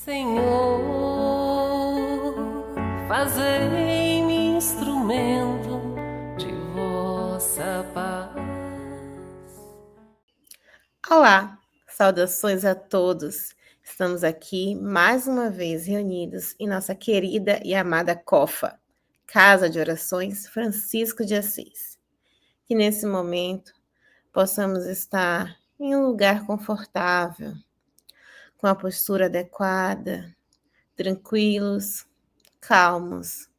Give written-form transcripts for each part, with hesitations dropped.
Senhor, fazei-me instrumento de vossa paz. Olá, saudações a todos. Estamos aqui mais uma vez reunidos em nossa querida e amada COFA, Casa de Orações Francisco de Assis. Que nesse momento possamos estar em um lugar confortável, com a postura adequada, tranquilos, calmos,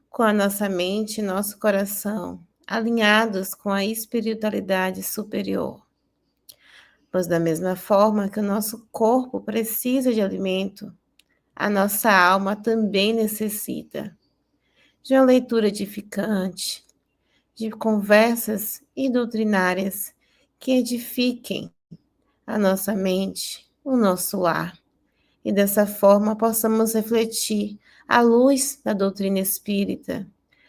com a nossa mente e nosso coração alinhados com a espiritualidade superior. Pois da mesma forma que o nosso corpo precisa de alimento, a nossa alma também necessita de uma leitura edificante, de conversas e doutrinárias que edifiquem a nossa mente, o nosso lar, e dessa forma possamos refletir à luz da doutrina espírita,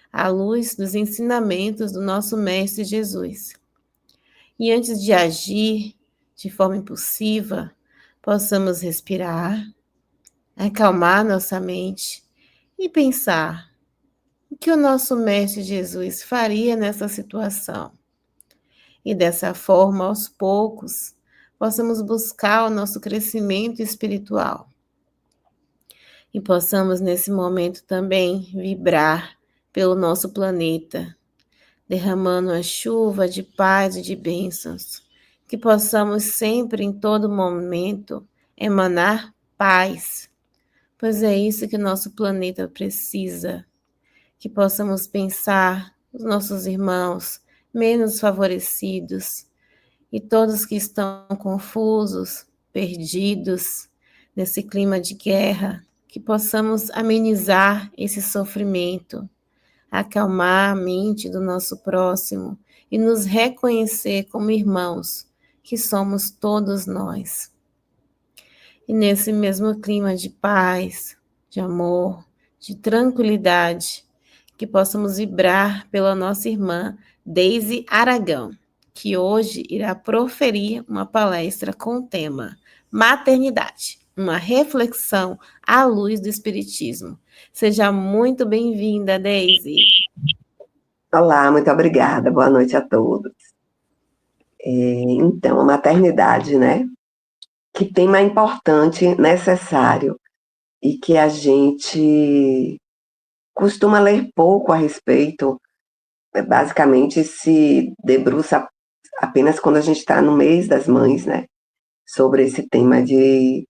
à luz dos ensinamentos do nosso Mestre Jesus. E antes de agir de forma impulsiva, possamos respirar, acalmar nossa mente e pensar o que o nosso Mestre Jesus faria nessa situação. E dessa forma, aos poucos, possamos buscar o nosso crescimento espiritual. E possamos, nesse momento, também vibrar pelo nosso planeta, derramando a chuva de paz e de bênçãos. Que possamos sempre, em todo momento, emanar paz, pois é isso que nosso planeta precisa. Que possamos pensar os nossos irmãos menos favorecidos e todos que estão confusos, perdidos nesse clima de guerra, que possamos amenizar esse sofrimento, acalmar a mente do nosso próximo e nos reconhecer como irmãos, que somos todos nós. E nesse mesmo clima de paz, de amor, de tranquilidade, que possamos vibrar pela nossa irmã Deise Aragão, que hoje irá proferir uma palestra com o tema Maternidade, uma reflexão à luz do Espiritismo. Seja muito bem-vinda, Deise. Olá, muito obrigada. Boa noite a todos. Então, a maternidade, né? Que tema importante, necessário e que a gente costuma ler pouco a respeito, basicamente se debruça apenas quando a gente está no mês das mães, né? Sobre esse tema de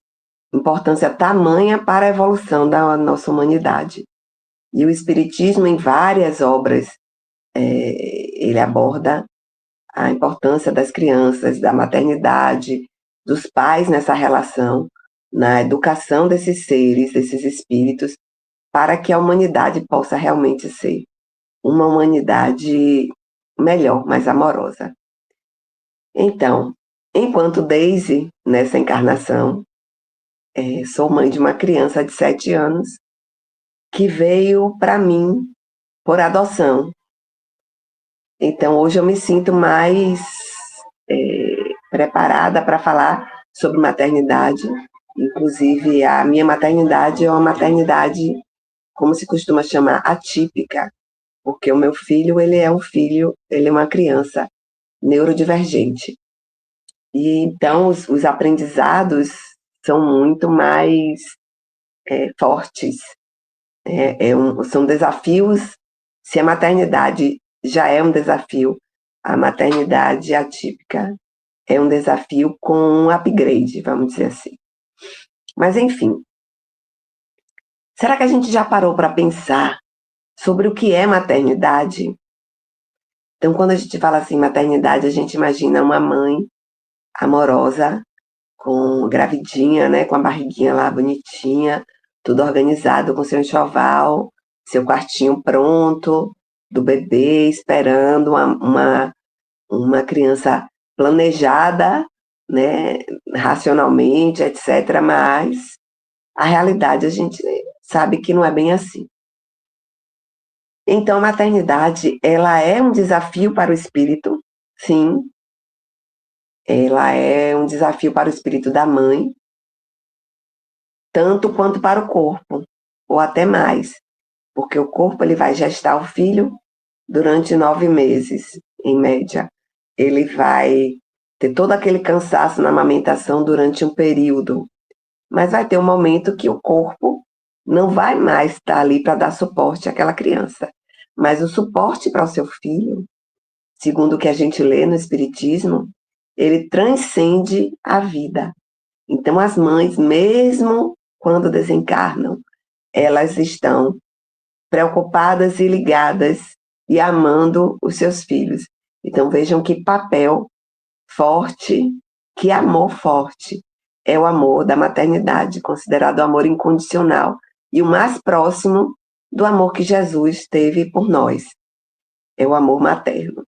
importância tamanha para a evolução da nossa humanidade. E o Espiritismo, em várias obras, ele aborda a importância das crianças, da maternidade, dos pais nessa relação, na educação desses seres, desses espíritos, para que a humanidade possa realmente ser uma humanidade melhor, mais amorosa. Então, enquanto Daisy, nessa encarnação, sou mãe de uma criança de 7 anos que veio para mim por adoção. Então, hoje eu me sinto mais preparada para falar sobre maternidade. Inclusive, a minha maternidade é uma maternidade, como se costuma chamar, atípica, porque o meu filho, ele é uma criança neurodivergente. E então, os aprendizados são muito mais fortes. São desafios. Se a maternidade já é um desafio, a maternidade atípica é um desafio com um upgrade, vamos dizer assim. Mas, enfim, será que a gente já parou para pensar sobre o que é maternidade? Então, quando a gente fala assim, maternidade, a gente imagina uma mãe amorosa, gravidinha, né, com a barriguinha lá bonitinha, tudo organizado, com seu enxoval, seu quartinho pronto, do bebê, esperando uma criança planejada, né, racionalmente, etc. Mas a realidade a gente sabe que não é bem assim. Então, a maternidade, ela é um desafio para o espírito, sim. Ela é um desafio para o espírito da mãe, tanto quanto para o corpo, ou até mais, porque o corpo ele vai gestar o filho durante 9 meses, em média. Ele vai ter todo aquele cansaço na amamentação durante um período, mas vai ter um momento que o corpo não vai mais estar ali para dar suporte àquela criança. Mas o suporte para o seu filho, segundo o que a gente lê no Espiritismo, ele transcende a vida. Então, as mães, mesmo quando desencarnam, elas estão preocupadas e ligadas e amando os seus filhos. Então, vejam que papel forte, que amor forte é o amor da maternidade, considerado o amor incondicional e o mais próximo do amor que Jesus teve por nós. É o amor materno.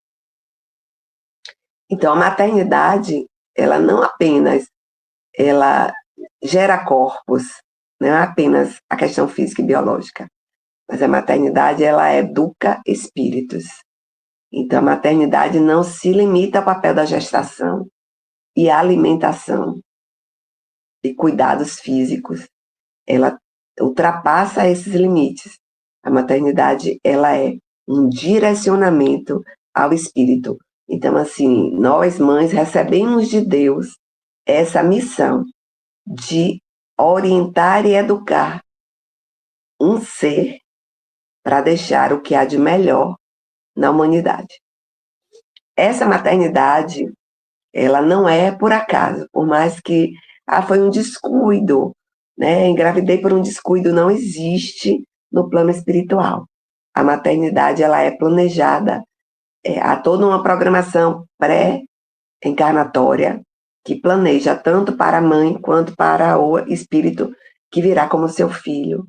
Então, a maternidade, ela não apenas ela gera corpos, não é apenas a questão física e biológica, mas a maternidade, ela educa espíritos. Então, a maternidade não se limita ao papel da gestação e alimentação e cuidados físicos. Ela ultrapassa esses limites. A maternidade, ela é um direcionamento ao espírito. Então, assim, nós, mães, recebemos de Deus essa missão de orientar e educar um ser para deixar o que há de melhor na humanidade. Essa maternidade, ela não é por acaso, por mais que foi um descuido, né? Engravidei por um descuido, não existe no plano espiritual. A maternidade, ela é planejada, há toda uma programação pré-encarnatória que planeja tanto para a mãe quanto para o espírito que virá como seu filho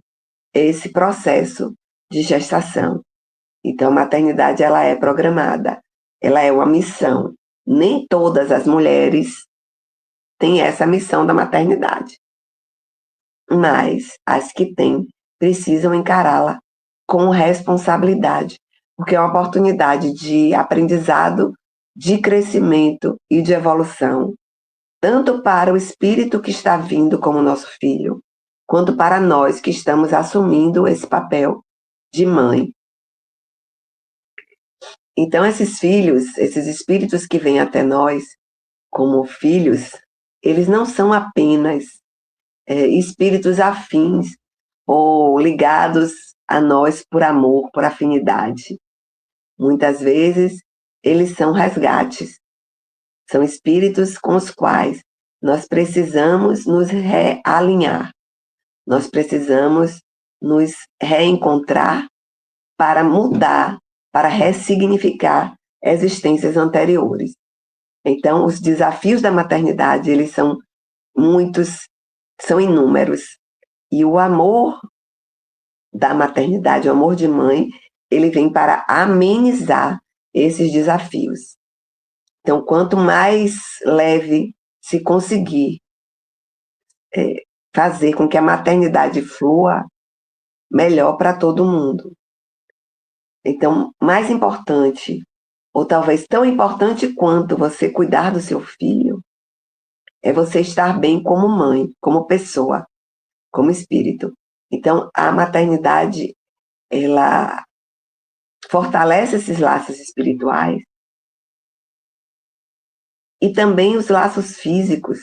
esse processo de gestação. Então, a maternidade, ela é programada, ela é uma missão. Nem todas as mulheres têm essa missão da maternidade, mas as que têm precisam encará-la com responsabilidade, porque é uma oportunidade de aprendizado, de crescimento e de evolução, tanto para o espírito que está vindo como nosso filho, quanto para nós que estamos assumindo esse papel de mãe. Então, esses filhos, esses espíritos que vêm até nós como filhos, eles não são apenas espíritos afins ou ligados a nós por amor, por afinidade. Muitas vezes, eles são resgates. São espíritos com os quais nós precisamos nos realinhar. Nós precisamos nos reencontrar para mudar, para ressignificar existências anteriores. Então, os desafios da maternidade, eles são muitos, são inúmeros. E o amor da maternidade, o amor de mãe, ele vem para amenizar esses desafios. Então, quanto mais leve se conseguir fazer com que a maternidade flua, melhor para todo mundo. Então, mais importante, ou talvez tão importante quanto você cuidar do seu filho, é você estar bem como mãe, como pessoa, como espírito. Então, a maternidade, ela fortalece esses laços espirituais e também os laços físicos.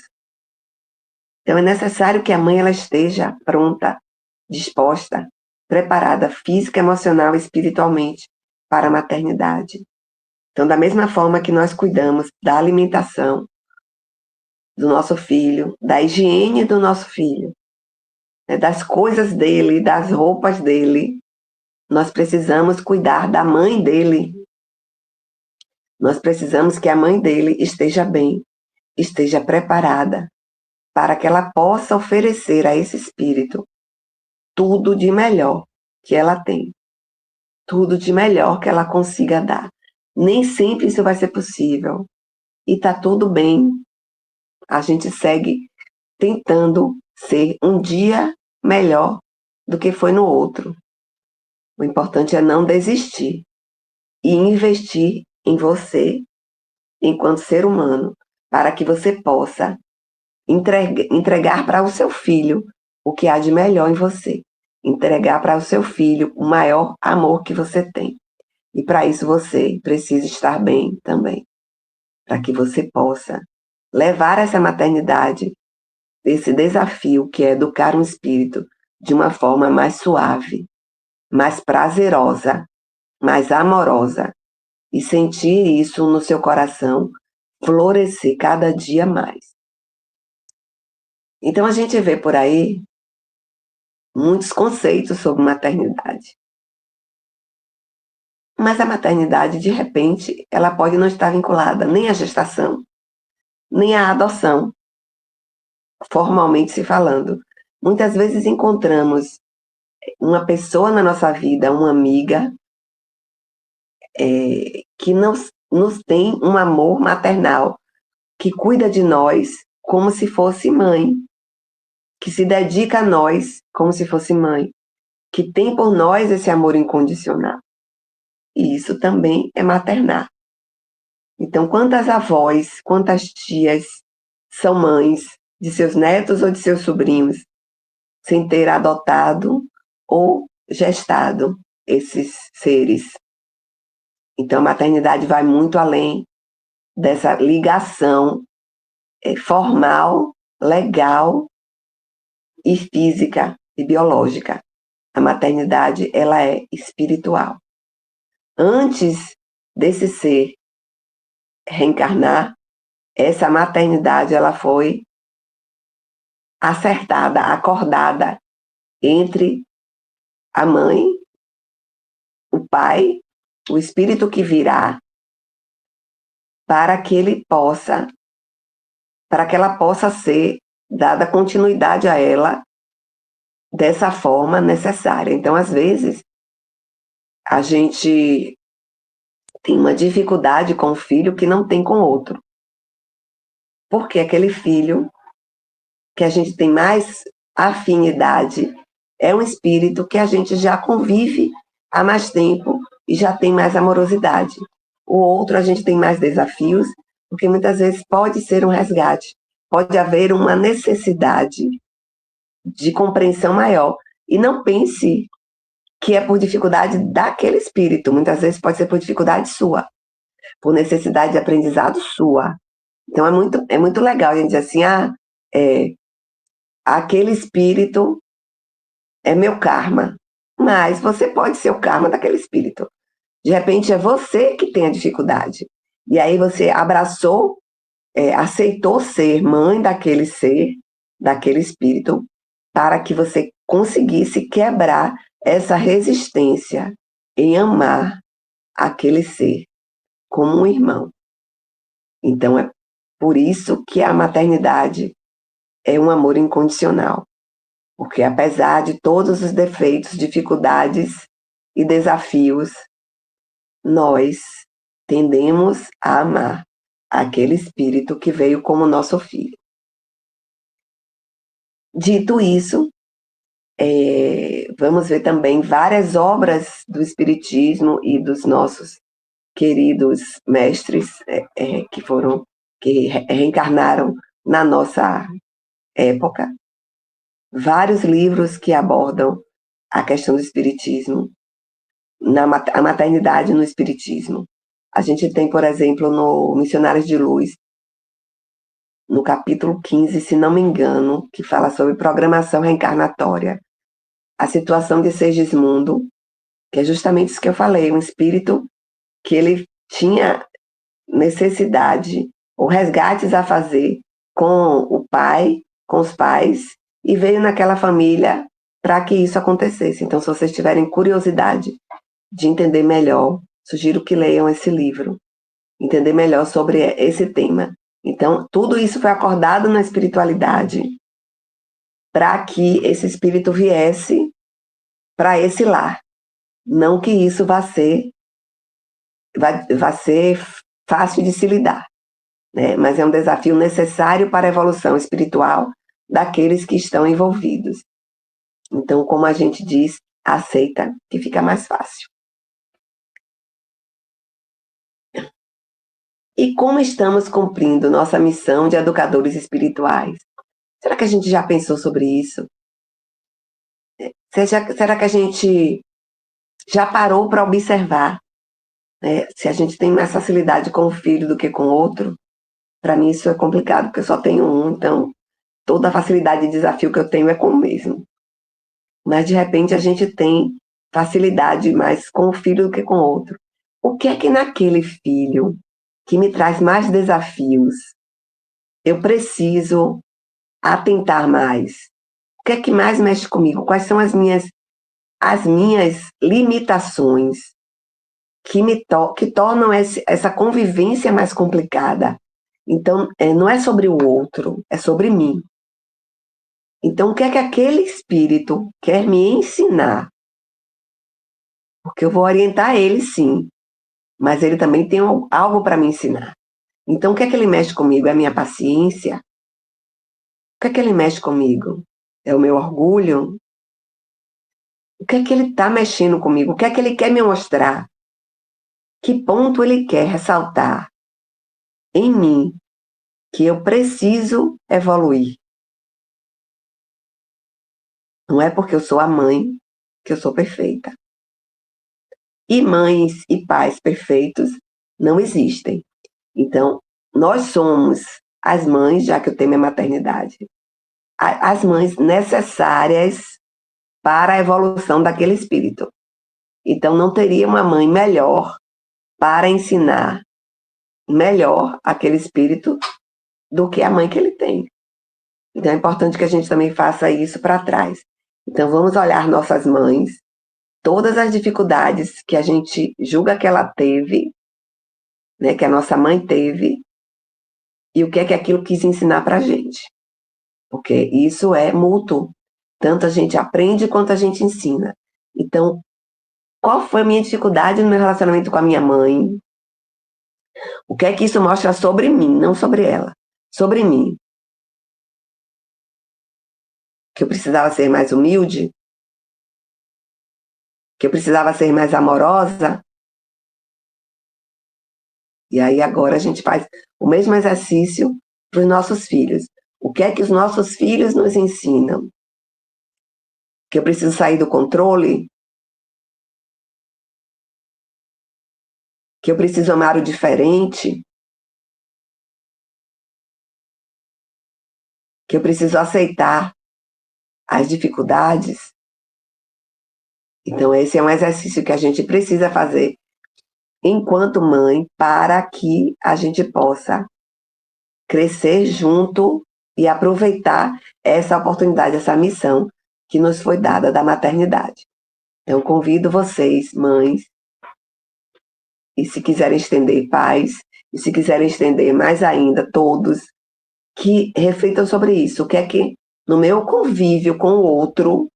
Então, é necessário que a mãe ela esteja pronta, disposta, preparada física, emocional e espiritualmente para a maternidade. Então, da mesma forma que nós cuidamos da alimentação do nosso filho, da higiene do nosso filho, né, das coisas dele, das roupas dele, nós precisamos cuidar da mãe dele. Nós precisamos que a mãe dele esteja bem, esteja preparada, para que ela possa oferecer a esse espírito tudo de melhor que ela tem, tudo de melhor que ela consiga dar. Nem sempre isso vai ser possível, e está tudo bem. A gente segue tentando ser um dia melhor do que foi no outro. O importante é não desistir e investir em você, enquanto ser humano, para que você possa entregar para o seu filho o que há de melhor em você. Entregar para o seu filho o maior amor que você tem. E para isso você precisa estar bem também. Para que você possa levar essa maternidade, esse desafio que é educar um espírito de uma forma mais suave, mais prazerosa, mais amorosa, e sentir isso no seu coração florescer cada dia mais. Então a gente vê por aí muitos conceitos sobre maternidade. Mas a maternidade, de repente, ela pode não estar vinculada nem à gestação, nem à adoção, formalmente se falando. Muitas vezes encontramos uma pessoa na nossa vida, uma amiga, que nos tem um amor maternal, que cuida de nós como se fosse mãe, que se dedica a nós como se fosse mãe, que tem por nós esse amor incondicional. E isso também é maternar. Então, quantas avós, quantas tias são mães de seus netos ou de seus sobrinhos, sem ter adotado ou gestado esses seres? Então, a maternidade vai muito além dessa ligação formal, legal e física e biológica. A maternidade, ela é espiritual. Antes desse ser reencarnar, essa maternidade, ela foi acertada, acordada entre a mãe, o pai, o espírito que virá, para que ela possa ser dada continuidade a ela dessa forma necessária. Então, às vezes, a gente tem uma dificuldade com o filho que não tem com o outro. Porque aquele filho que a gente tem mais afinidade é um espírito que a gente já convive há mais tempo e já tem mais amorosidade. O outro a gente tem mais desafios, porque muitas vezes pode ser um resgate, pode haver uma necessidade de compreensão maior. E não pense que é por dificuldade daquele espírito, muitas vezes pode ser por dificuldade sua, por necessidade de aprendizado sua. Então é muito legal a gente dizer assim, aquele espírito é meu karma, mas você pode ser o karma daquele espírito. De repente é você que tem a dificuldade. E aí você abraçou, aceitou ser mãe daquele ser, daquele espírito, para que você conseguisse quebrar essa resistência em amar aquele ser como um irmão. Então é por isso que a maternidade é um amor incondicional. Porque apesar de todos os defeitos, dificuldades e desafios, nós tendemos a amar aquele espírito que veio como nosso filho. Dito isso, vamos ver também várias obras do Espiritismo e dos nossos queridos mestres que reencarnaram na nossa época. Vários livros que abordam a questão do Espiritismo, a maternidade no Espiritismo. A gente tem, por exemplo, no Missionários de Luz, no capítulo 15, se não me engano, que fala sobre programação reencarnatória, a situação de Segismundo, que é justamente isso que eu falei, um espírito que ele tinha necessidade ou resgates a fazer com o pai, com os pais, e veio naquela família para que isso acontecesse. Então, se vocês tiverem curiosidade de entender melhor, sugiro que leiam esse livro, entender melhor sobre esse tema. Então, tudo isso foi acordado na espiritualidade para que esse espírito viesse para esse lar. Não que isso vá ser fácil de se lidar, né? Mas é um desafio necessário para a evolução espiritual daqueles que estão envolvidos. Então, como a gente diz, aceita que fica mais fácil. E como estamos cumprindo nossa missão de educadores espirituais? Será que a gente já pensou sobre isso? Será que a gente já parou para observar, né? Se a gente tem mais facilidade com o filho do que com o outro? Para mim isso é complicado, porque eu só tenho um, então toda a facilidade e desafio que eu tenho é com o mesmo. Mas de repente a gente tem facilidade mais com o filho do que com o outro. O que é que naquele filho que me traz mais desafios eu preciso atentar mais? O que é que mais mexe comigo? Quais são as minhas limitações que tornam essa convivência mais complicada? Então, não é sobre o outro, é sobre mim. Então, o que é que aquele espírito quer me ensinar? Porque eu vou orientar ele, sim, mas ele também tem algo para me ensinar. Então, o que é que ele mexe comigo? É a minha paciência? O que é que ele mexe comigo? É o meu orgulho? O que é que ele está mexendo comigo? O que é que ele quer me mostrar? Que ponto ele quer ressaltar em mim que eu preciso evoluir? Não é porque eu sou a mãe que eu sou perfeita. E mães e pais perfeitos não existem. Então, nós somos as mães, já que o tema é maternidade, as mães necessárias para a evolução daquele espírito. Então, não teria uma mãe melhor para ensinar melhor aquele espírito do que a mãe que ele tem. Então, é importante que a gente também faça isso para trás. Então, vamos olhar nossas mães, todas as dificuldades que a gente julga que ela teve, né, que a nossa mãe teve, e o que é que aquilo quis ensinar para a gente. Porque isso é mútuo. Tanto a gente aprende quanto a gente ensina. Então, qual foi a minha dificuldade no meu relacionamento com a minha mãe? O que é que isso mostra sobre mim, não sobre ela? Sobre mim. Que eu precisava ser mais humilde? Que eu precisava ser mais amorosa? E aí agora a gente faz o mesmo exercício para os nossos filhos. O que é que os nossos filhos nos ensinam? Que eu preciso sair do controle? Que eu preciso amar o diferente? Que eu preciso aceitar as dificuldades? Então, esse é um exercício que a gente precisa fazer enquanto mãe para que a gente possa crescer junto e aproveitar essa oportunidade, essa missão que nos foi dada da maternidade. Então, convido vocês, mães, e se quiserem estender, pais, e se quiserem estender mais ainda, todos, que reflitam sobre isso. O que é que no meu convívio com o outro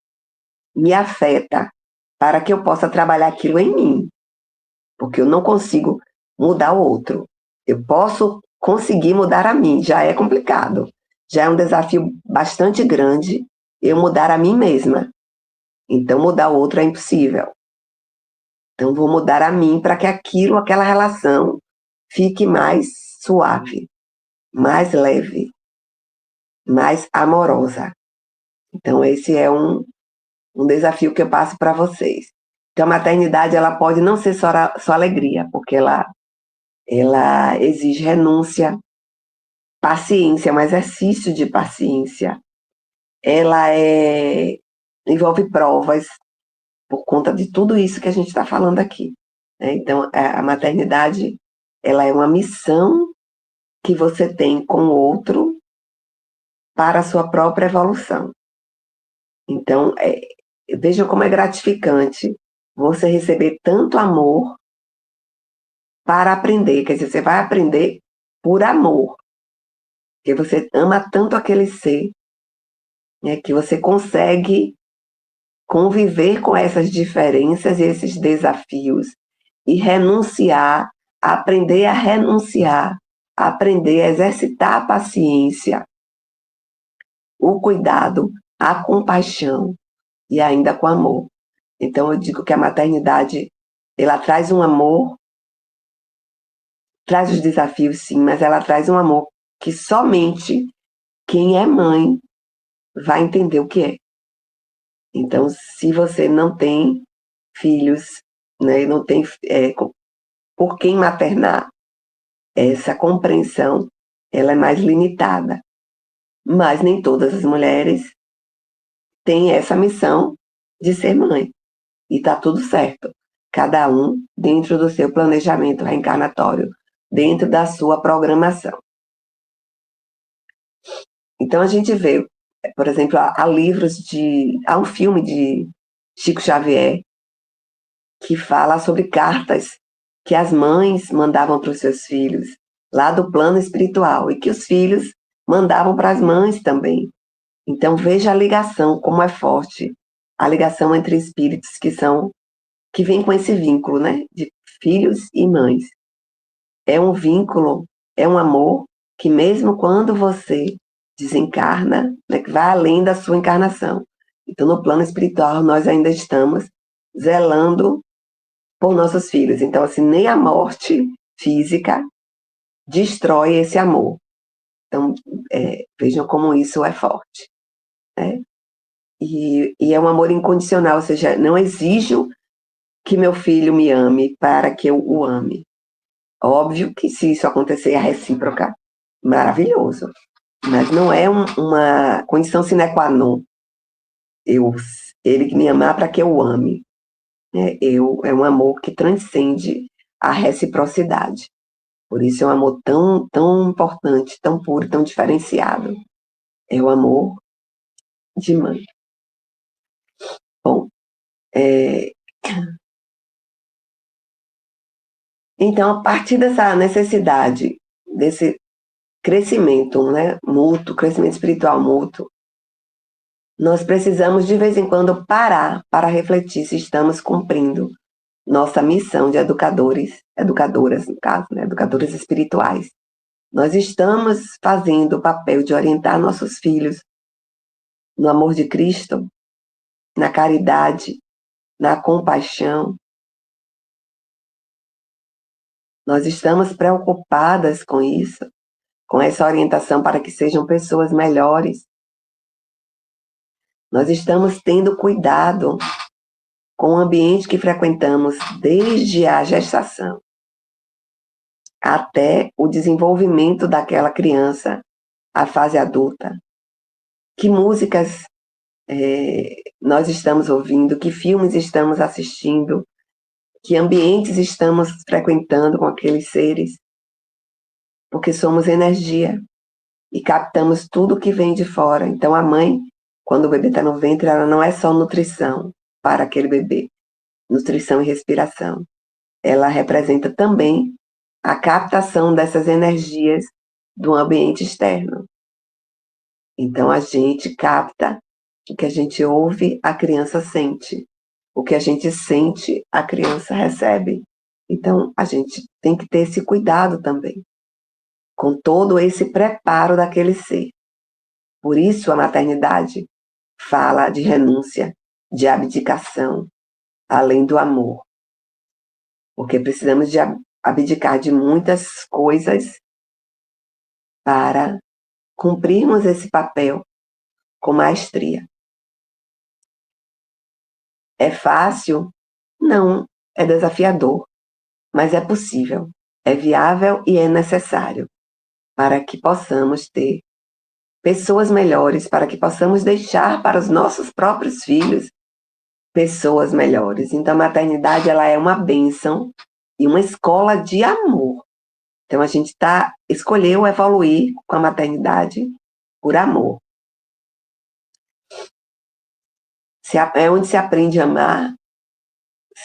me afeta para que eu possa trabalhar aquilo em mim. Porque eu não consigo mudar o outro. Eu posso conseguir mudar a mim, já é complicado. Já é um desafio bastante grande eu mudar a mim mesma. Então, mudar o outro é impossível. Então, vou mudar a mim para que aquela relação fique mais suave, mais leve, mais amorosa. Então, esse é um desafio que eu passo para vocês. Então, a maternidade ela pode não ser só alegria, porque ela exige renúncia, paciência, um exercício de paciência. Ela envolve provas por conta de tudo isso que a gente está falando aqui, né? Então, a maternidade ela é uma missão que você tem com o outro para a sua própria evolução. Então, vejam como é gratificante você receber tanto amor para aprender. Quer dizer, você vai aprender por amor. Porque você ama tanto aquele ser, né, que você consegue conviver com essas diferenças e esses desafios e renunciar, aprender a renunciar, aprender a exercitar a paciência, o cuidado, a compaixão e ainda com amor. Então eu digo que a maternidade, ela traz um amor, traz os desafios sim, mas ela traz um amor que somente quem é mãe vai entender o que é. Então, se você não tem filhos, né, não tem por quem maternar, essa compreensão ela é mais limitada. Mas nem todas as mulheres têm essa missão de ser mãe. E está tudo certo. Cada um dentro do seu planejamento reencarnatório, dentro da sua programação. Então a gente vê, por exemplo, há um filme de Chico Xavier que fala sobre cartas que as mães mandavam para os seus filhos, lá do plano espiritual, e que os filhos mandavam para as mães também. Então veja a ligação, como é forte a ligação entre espíritos que vem com esse vínculo, né, de filhos e mães. É um vínculo, é um amor que mesmo quando você desencarna, né, que vai além da sua encarnação. Então, no plano espiritual, nós ainda estamos zelando por nossos filhos. Então, assim, nem a morte física destrói esse amor. Então, vejam como isso é forte, né? E é um amor incondicional, ou seja, não exijo que meu filho me ame para que eu o ame. Óbvio que se isso acontecer, a recíproca, maravilhoso. Mas não é uma condição sine qua non. Ele que me amar para que eu o ame. É um amor que transcende a reciprocidade. Por isso é um amor tão, tão importante, tão puro, tão diferenciado. É o amor de mãe. Bom, então, a partir dessa necessidade, desse crescimento, né, mútuo, crescimento espiritual mútuo, nós precisamos de vez em quando parar para refletir se estamos cumprindo nossa missão de educadoras, no caso, né, educadoras espirituais. Nós estamos fazendo o papel de orientar nossos filhos no amor de Cristo, na caridade, na compaixão. Nós estamos preocupadas com isso, com essa orientação para que sejam pessoas melhores. Nós estamos tendo cuidado com o ambiente que frequentamos desde a gestação até o desenvolvimento daquela criança, a fase adulta. Que músicas nós estamos ouvindo, que filmes estamos assistindo, que ambientes estamos frequentando com aqueles seres, porque somos energia e captamos tudo que vem de fora. Então a mãe, quando o bebê está no ventre, ela não é só nutrição para aquele bebê, nutrição e respiração. Ela representa também a captação dessas energias do ambiente externo. Então a gente capta o que a gente ouve, a criança sente. O que a gente sente, a criança recebe. Então a gente tem que ter esse cuidado também, com todo esse preparo daquele ser. Por isso a maternidade fala de renúncia, de abdicação, além do amor. Porque precisamos de abdicar de muitas coisas para cumprirmos esse papel com maestria. É fácil? Não, é desafiador, mas é possível, é viável e é necessário para que possamos ter pessoas melhores, para que possamos deixar para os nossos próprios filhos pessoas melhores. Então, a maternidade ela é uma bênção e uma escola de amor. Então, a gente escolheu evoluir com a maternidade por amor. É onde se aprende a amar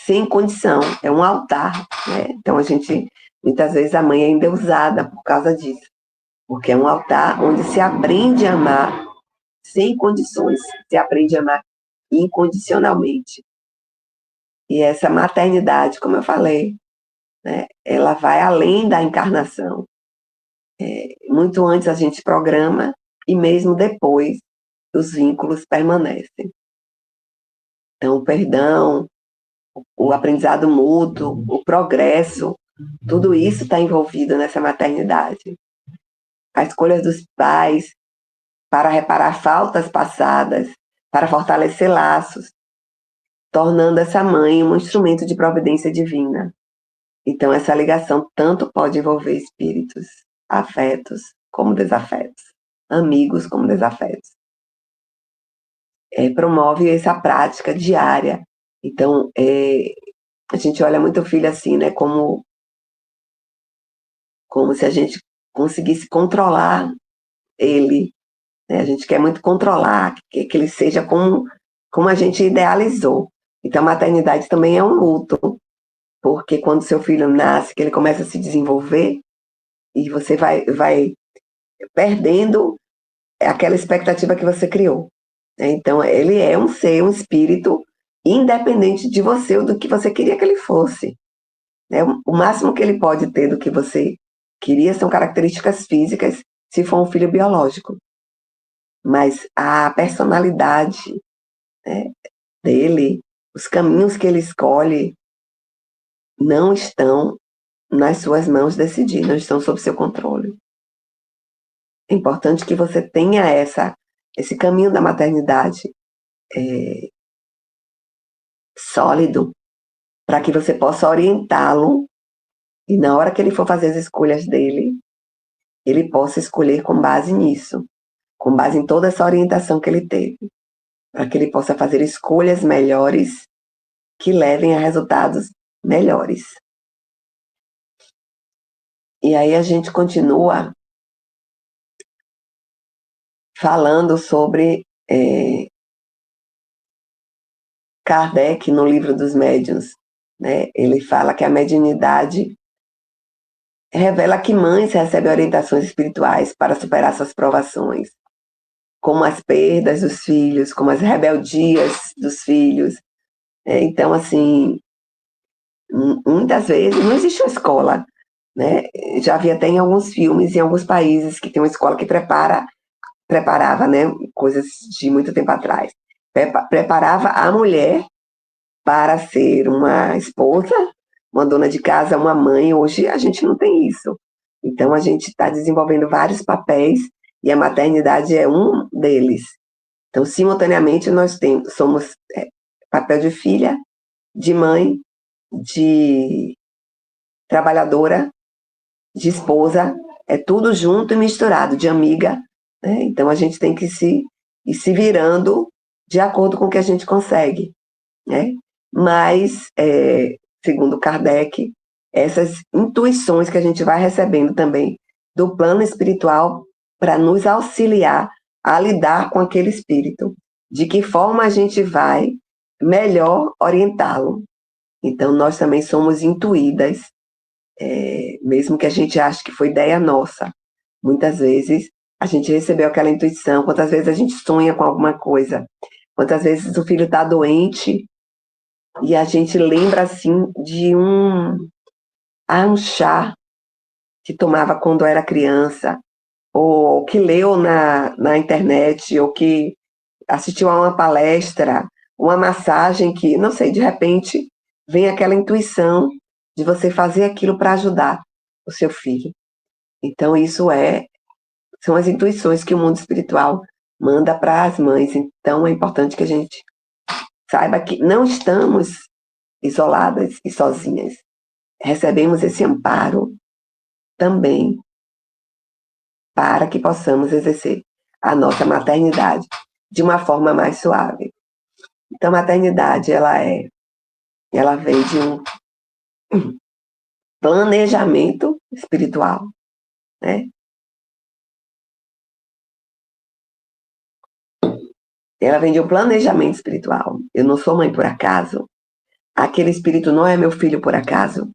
sem condição, é um altar, né? Então, muitas vezes a mãe é endeusada por causa disso, porque é um altar onde se aprende a amar sem condições, se aprende a amar incondicionalmente. E essa maternidade, como eu falei, né, ela vai além da encarnação. Muito antes a gente programa e mesmo depois os vínculos permanecem. Então, o perdão, o aprendizado mútuo, o progresso, tudo isso está envolvido nessa maternidade. A escolha dos pais para reparar faltas passadas, para fortalecer laços, tornando essa mãe um instrumento de providência divina. Então, essa ligação tanto pode envolver espíritos, afetos, como desafetos, amigos como desafetos. Promove essa prática diária. Então, a gente olha muito o filho assim, né, como se a gente conseguisse controlar ele, né? A gente quer muito controlar, que ele seja como a gente idealizou. Então, a maternidade também é um luto, porque quando seu filho nasce, que ele começa a se desenvolver, e você vai perdendo aquela expectativa que você criou. Então, ele é um ser, um espírito, independente de você ou do que você queria que ele fosse. O máximo que ele pode ter do que você queria são características físicas, se for um filho biológico. Mas a personalidade, né, dele, os caminhos que ele escolhe, não estão nas suas mãos decidir, não estão sob seu controle. É importante que você tenha esse caminho da maternidade sólido, para que você possa orientá-lo e na hora que ele for fazer as escolhas dele, ele possa escolher com base nisso, com base em toda essa orientação que ele teve, para que ele possa fazer escolhas melhores que levem a resultados melhores. E aí a gente continua falando sobre Kardec no Livro dos Médiuns, né? Ele fala que a mediunidade revela que mães recebem orientações espirituais para superar suas provações, como as perdas dos filhos, como as rebeldias dos filhos. Então, assim, muitas vezes não existe uma escola, né? Já vi até em alguns filmes, em alguns países, que tem uma escola que preparava, né, coisas de muito tempo atrás, preparava a mulher para ser uma esposa, uma dona de casa, uma mãe. Hoje a gente não tem isso. Então a gente está desenvolvendo vários papéis e a maternidade é um deles. Então, simultaneamente, nós somos papel de filha, de mãe, de trabalhadora, de esposa, é tudo junto e misturado, de amiga, né? Então a gente tem que ir se virando de acordo com o que a gente consegue, né? Mas, segundo Kardec, essas intuições que a gente vai recebendo também do plano espiritual para nos auxiliar a lidar com aquele espírito, de que forma a gente vai melhor orientá-lo. Então, nós também somos intuídas, mesmo que a gente ache que foi ideia nossa. Muitas vezes a gente recebeu aquela intuição, quantas vezes a gente sonha com alguma coisa, quantas vezes o filho está doente e a gente lembra assim de um chá que tomava quando era criança, ou que leu na internet, ou que assistiu a uma palestra, uma massagem que, não sei, de repente vem aquela intuição de você fazer aquilo para ajudar o seu filho. Então, são as intuições que o mundo espiritual manda para as mães. Então, é importante que a gente saiba que não estamos isoladas e sozinhas. Recebemos esse amparo também para que possamos exercer a nossa maternidade de uma forma mais suave. Então, a maternidade, ela vem de um planejamento espiritual, né? Ela vem de um planejamento espiritual. Eu não sou mãe por acaso. Aquele espírito não é meu filho por acaso.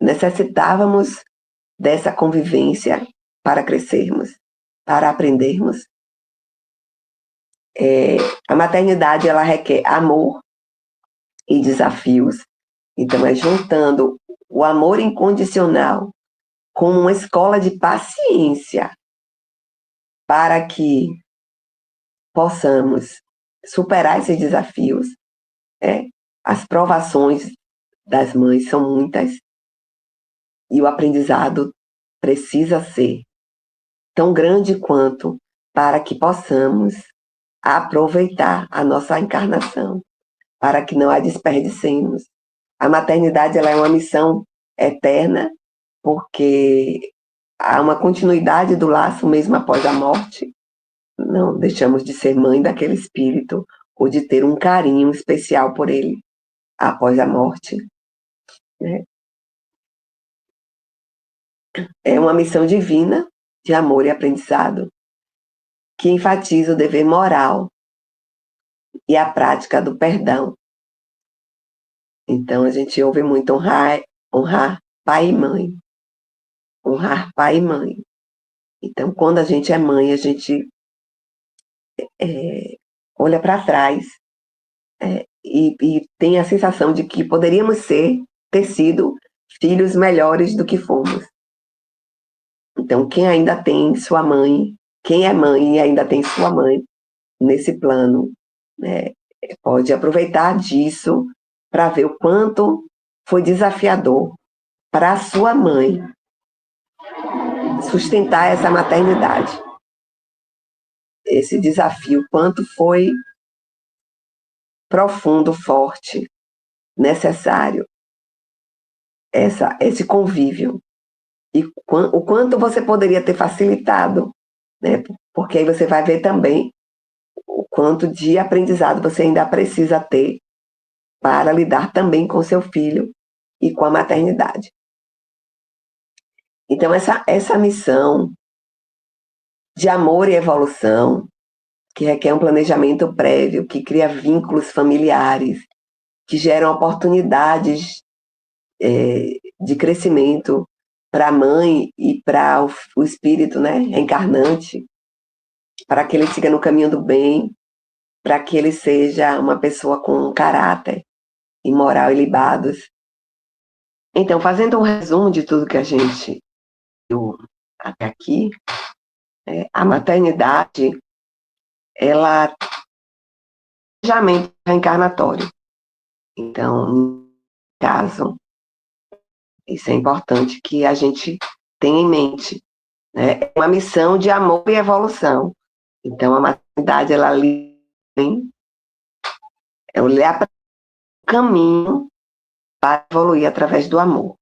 Necessitávamos dessa convivência para crescermos, para aprendermos. A maternidade, ela requer amor e desafios. Então, é juntando o amor incondicional com uma escola de paciência para que possamos superar esses desafios. As provações das mães são muitas e o aprendizado precisa ser tão grande quanto para que possamos aproveitar a nossa encarnação, para que não a desperdicemos. A maternidade ela é uma missão eterna, porque há uma continuidade do laço mesmo após a morte. Não deixamos de ser mãe daquele espírito ou de ter um carinho especial por ele após a morte, né? É uma missão divina de amor e aprendizado que enfatiza o dever moral e a prática do perdão. Então a gente ouve muito honrar pai e mãe, honrar pai e mãe. Então quando a gente é mãe, a gente olha para trás e tem a sensação de que poderíamos ter sido filhos melhores do que fomos. Então, quem ainda tem sua mãe, quem é mãe e ainda tem sua mãe nesse plano, né, pode aproveitar disso para ver o quanto foi desafiador para a sua mãe sustentar essa maternidade. Esse desafio, quanto foi profundo, forte, necessário, esse convívio. E o quanto você poderia ter facilitado, né? Porque aí você vai ver também o quanto de aprendizado você ainda precisa ter para lidar também com seu filho e com a maternidade. Então, essa missão de amor e evolução, que requer um planejamento prévio, que cria vínculos familiares, que geram oportunidades de crescimento para a mãe e para o espírito, né, reencarnante, para que ele siga no caminho do bem, para que ele seja uma pessoa com caráter e moral ilibados. Então, fazendo um resumo de tudo que a gente viu até aqui, a maternidade, ela é um planejamento reencarnatório. Então, no caso, isso é importante que a gente tenha em mente, né? É uma missão de amor e evolução. Então, a maternidade, ela olhar para o caminho para evoluir através do amor.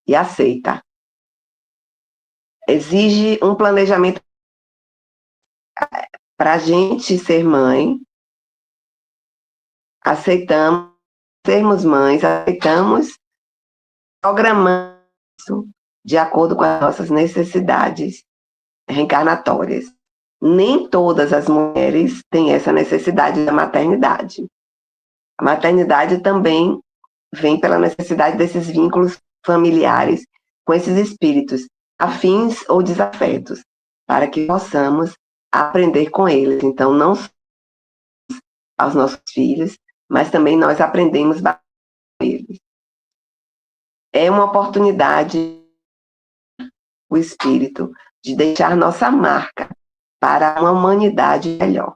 E aceita. Exige um planejamento para a gente ser mãe. Aceitamos sermos mães, aceitamos programar isso de acordo com as nossas necessidades reencarnatórias. Nem todas as mulheres têm essa necessidade da maternidade. A maternidade também vem pela necessidade desses vínculos familiares com esses espíritos, afins ou desafetos, para que possamos aprender com eles. Então, não só aos nossos filhos, mas também nós aprendemos com eles. É uma oportunidade, o espírito, de deixar nossa marca para uma humanidade melhor.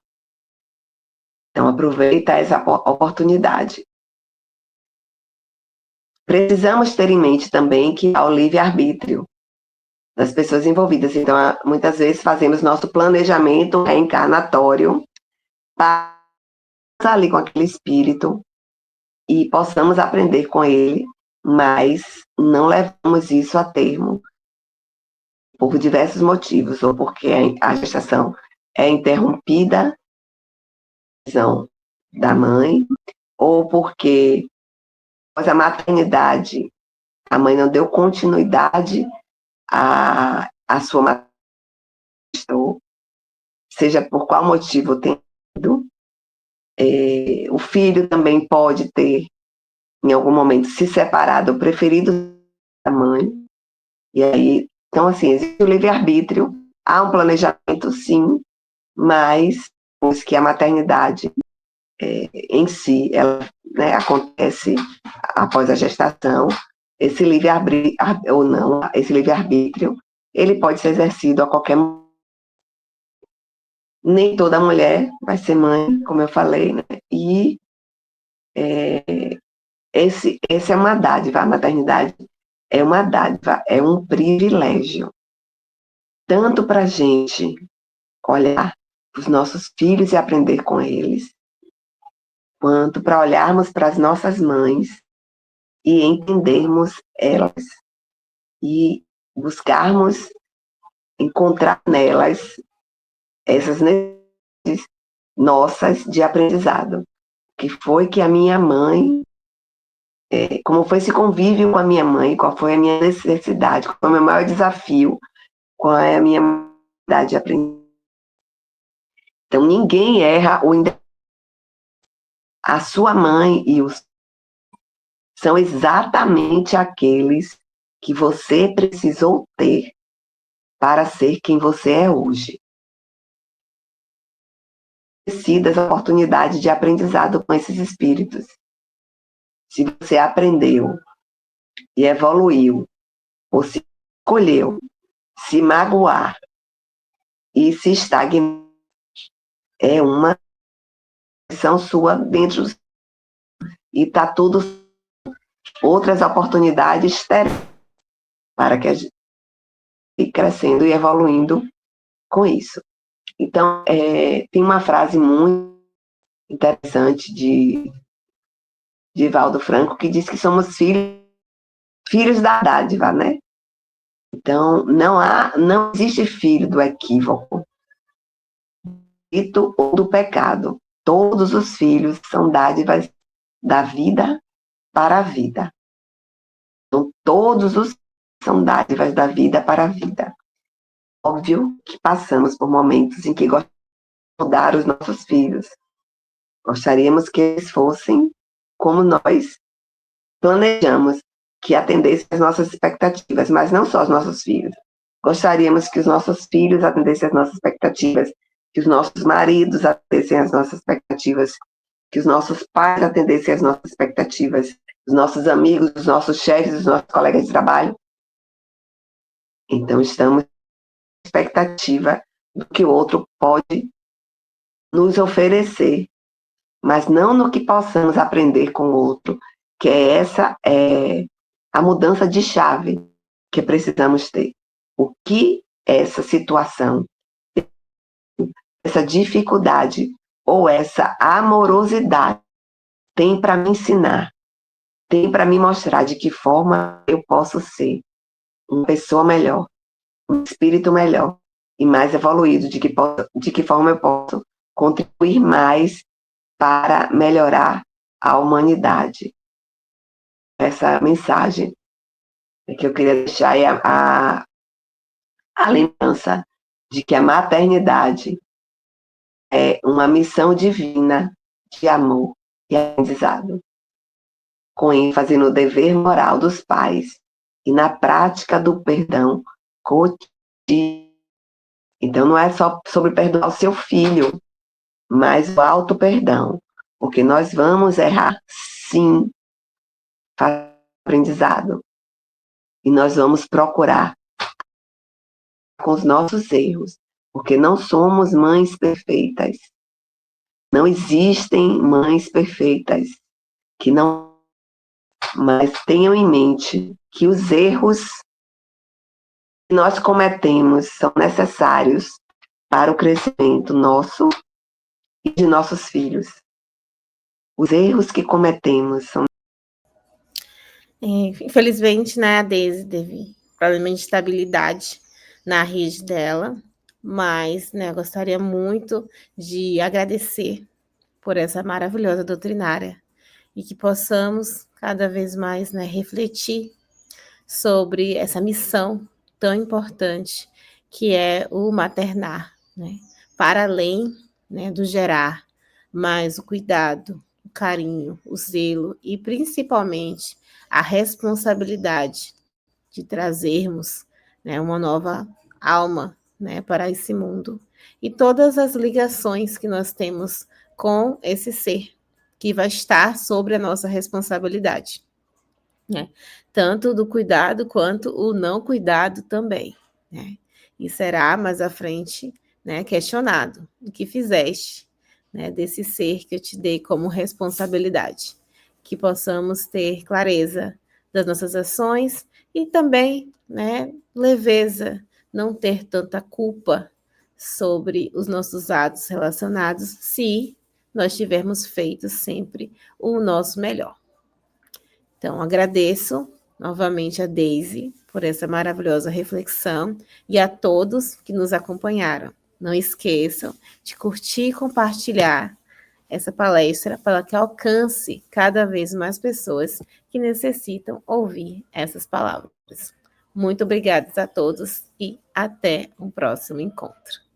Então, aproveita essa oportunidade. Precisamos ter em mente também que há o livre-arbítrio das pessoas envolvidas. Então, muitas vezes fazemos nosso planejamento reencarnatório para estar ali com aquele espírito e possamos aprender com ele, mas não levamos isso a termo por diversos motivos, ou porque a gestação é interrompida da mãe, ou porque após a maternidade a mãe não deu continuidade à sua maternidade, seja por qual motivo tem sido. O filho também pode ter, em algum momento, se separado, preferido da mãe. E aí, então, assim, existe o livre-arbítrio, há um planejamento, sim, mas pois que a maternidade em si, ela, né, acontece após a gestação, esse livre-arbítrio, ou não, esse livre-arbítrio, ele pode ser exercido a qualquer momento. Nem toda mulher vai ser mãe, como eu falei, né? E essa é uma dádiva, a maternidade é uma dádiva, é um privilégio. tanto para a gente olhar os nossos filhos e aprender com eles, quanto para olharmos para as nossas mães e entendermos elas e buscarmos encontrar nelas essas necessidades nossas de aprendizado, que foi que a minha mãe, como foi esse convívio com a minha mãe, qual foi a minha necessidade, qual foi o meu maior desafio, qual é a minha necessidade de aprender. Então, ninguém erra a sua mãe e os são exatamente aqueles que você precisou ter para ser quem você é hoje. Decida as oportunidades de aprendizado com esses espíritos. Se você aprendeu e evoluiu, ou se escolheu se magoar e se estagnar, é uma lição sua dentro e está tudo outras oportunidades para que a gente fique crescendo e evoluindo com isso. Então, tem uma frase muito interessante de Valdo Franco que diz que somos filhos da dádiva, né? Então, não existe filho do equívoco ou do pecado. Todos os filhos são dádivas da vida para a vida. Então, todos os são dádivas da vida para a vida. Óbvio que passamos por momentos em que gostamos de mudar os nossos filhos. Gostaríamos que eles fossem como nós planejamos, que atendessem às nossas expectativas, mas não só os nossos filhos. Gostaríamos que os nossos filhos atendessem às nossas expectativas, que os nossos maridos atendessem às nossas expectativas, que os nossos pais atendessem às nossas expectativas, os nossos amigos, os nossos chefes, os nossos colegas de trabalho. Então, estamos com expectativa do que o outro pode nos oferecer, mas não no que possamos aprender com o outro, que essa é a mudança de chave que precisamos ter. O que essa situação, essa dificuldade ou essa amorosidade tem para me ensinar, tem para me mostrar de que forma eu posso ser uma pessoa melhor, um espírito melhor e mais evoluído, de que forma eu posso contribuir mais para melhorar a humanidade. Essa mensagem que eu queria deixar é a lembrança de que a maternidade é uma missão divina de amor e aprendizado, com ênfase no dever moral dos pais e na prática do perdão cotidiano. Então, não é só sobre perdoar o seu filho, mas o auto-perdão, porque nós vamos errar, sim, fazer aprendizado, e nós vamos procurar com os nossos erros, porque não somos mães perfeitas. Não existem mães perfeitas que não, mas tenham em mente que os erros que nós cometemos são necessários para o crescimento nosso e de nossos filhos. Os erros que cometemos são... Infelizmente, né, a Daisy teve problema de estabilidade na rede dela, mas, né, eu gostaria muito de agradecer por essa maravilhosa doutrinária e que possamos cada vez mais, né, refletir sobre essa missão tão importante que é o maternar, né, para além, né, do gerar, mas o cuidado, o carinho, o zelo e principalmente a responsabilidade de trazermos, né, uma nova alma, né, para esse mundo e todas as ligações que nós temos com esse ser que vai estar sobre a nossa responsabilidade, né? Tanto do cuidado quanto o não cuidado também, né? E será mais à frente, né, questionado o que fizeste, né, desse ser que eu te dei como responsabilidade, que possamos ter clareza das nossas ações e também, né, leveza não ter tanta culpa sobre os nossos atos relacionados se nós tivermos feito sempre o nosso melhor. Então, agradeço novamente a Daisy por essa maravilhosa reflexão e a todos que nos acompanharam. Não esqueçam de curtir e compartilhar essa palestra para que alcance cada vez mais pessoas que necessitam ouvir essas palavras. Muito obrigada a todos e até um próximo encontro.